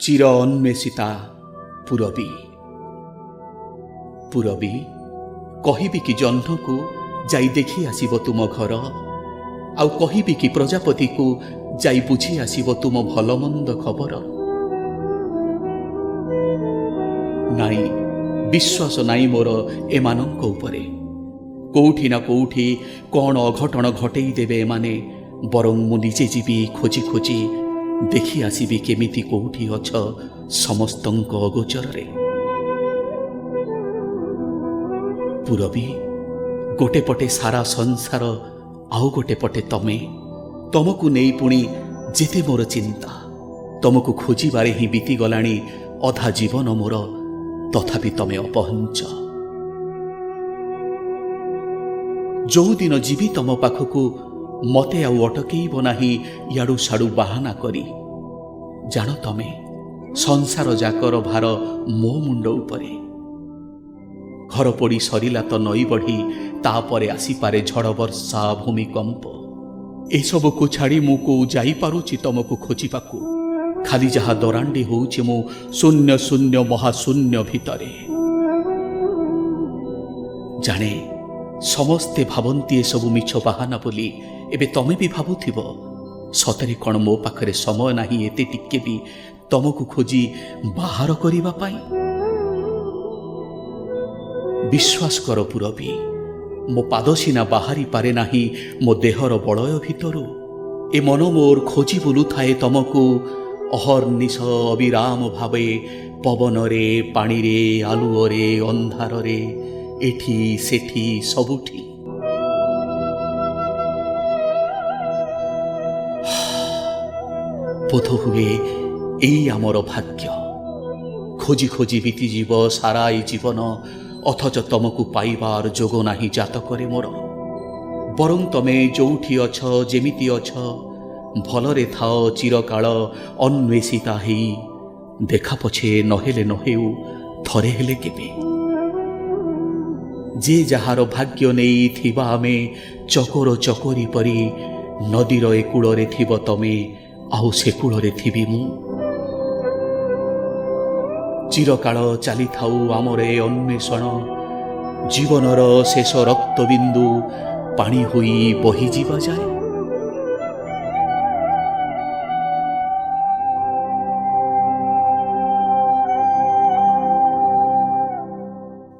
চির ଅନ୍ୱେଷିତା ପୁରବୀ ପୁରବୀ କହିବି କି ଜହ୍ନକୁ ଯାଇ ଦେଖି ଆସିବ ତୁମ ଘର, ଆଉ କହିବି କି ପ୍ରଜାପତିକୁ ଯାଇ ବୁଝି ଆସିବ ତୁମ ଭଲ ମନ୍ଦ ଖବର। ନାଇଁ, ବିଶ୍ୱାସ ନାଇଁ ମୋର ଏମାନଙ୍କ ଉପରେ। କୋଉଠି ନା କୋଉଠି କ'ଣ ଅଘଟଣ ଘଟେଇ ଦେବେ ଏମାନେ। ବରଂ ମୁଁ ନିଜେ ଯିବି ଖୋଜି ଖୋଜି, ଦେଖି ଆସିବି କେମିତି କୋଉଠି ଅଛ ସମସ୍ତଙ୍କ ଅଗୋଚରରେ। ପୁରବୀ, ଗୋଟେ ପଟେ ସାରା ସଂସାର, ଆଉ ଗୋଟେ ପଟେ ତମେ। ତମକୁ ନେଇ ପୁଣି ଯେତେ ମୋର ଚିନ୍ତା, ତମକୁ ଖୋଜିବାରେ ହିଁ ବିତିଗଲାଣି ଅଧା ଜୀବନ ମୋର, ତଥାପି ତମେ ଅପହଞ୍ଚ। ଯୋଉଦିନ ଯିବି ତମ ପାଖକୁ, ମତେ ଆଉ ଅଟକେଇବ ନାହିଁ ୟାଡୁ ସାଡୁ ବାହାନା କରି। ଜାଣ ତମେ, ସଂସାର ଯାକର ଭାର ମୋ ମୁଣ୍ଡ ଉପରେ। ଘର ପୋଡ଼ି ସରିଲା ତ ନଈ ବଢ଼ି, ତାପରେ ଆସିପାରେ ଝଡ଼ ବର୍ଷା ଭୂମିକମ୍ପ। ଏସବୁକୁ ଛାଡ଼ି ମୁଁ କୋଉ ଯାଇପାରୁଛି ତମକୁ ଖୋଜିବାକୁ। ଖାଲି ଯାହା ଦରାଣ୍ଡି ହଉଛି ମୁଁ ଶୂନ୍ୟ ଶୂନ୍ୟ ମହାଶୂନ୍ୟ ଭିତରେ। ଜାଣେ, ସମସ୍ତେ ଭାବନ୍ତି ଏସବୁ ମିଛ ବାହାନା ବୋଲି। ଏବେ ତମେ ବି ଭାବୁଥିବ, ସତରେ କ'ଣ ମୋ ପାଖରେ ସମୟ ନାହିଁ ଏତେ ଟିକେ ବି ତମକୁ ଖୋଜି ବାହାର କରିବା ପାଇଁ? ବିଶ୍ୱାସ କର ପୁରବୀ, ମୋ ପାଦ ସିନା ବାହାରି ପାରେ ନାହିଁ ମୋ ଦେହର ବଳୟ ଭିତରୁ। ଏ ମନ ମୋର ଖୋଜି ବୁଲୁଥାଏ ତମକୁ ଅହର୍ନିଶ ଅବିରାମ ଭାବେ, ପବନରେ, ପାଣିରେ, ଆଲୁଅରେ, ଅନ୍ଧାରରେ, ଏଠି ସେଠି ସବୁଠି। ବୋଧହୁଏ ଏଇ ଆମର ଭାଗ୍ୟ। ଖୋଜି ଖୋଜି ବିତିଯିବ ସାରା ଏ ଜୀବନ, ଅଥଚ ତମକୁ ପାଇବାର ଯୋଗ ନାହିଁ ଜାତକରେ ମୋର। ବରଂ ତମେ ଯୋଉଠି ଅଛ, ଯେମିତି ଅଛ, ଭଲରେ ଥାଅ ଚିରକାଳ ଅନ୍ୱେଷିତା ହେଇ। ଦେଖା ପଛେ ନହେଲେ ନହେଉ, ଥରେ ହେଲେ କେବେ। ଯେ ଯାହାର ଭାଗ୍ୟ ନେଇ ଥିବା ଆମେ ଚକୋର ଚକୋରୀ ପରି, ନଦୀର ଏ କୂଳରେ ଥିବ ତମେ, ଆଉ ସେ କୂଳରେ ଥିବି ମୁଁ। ଚିରକାଳ ଚାଲିଥାଉ ଆମର ଏ ଅନ୍ୱେଷଣ, ଜୀବନର ଶେଷ ରକ୍ତବିନ୍ଦୁ ପାଣି ହୋଇ ବହିଯିବା ଯାଏ।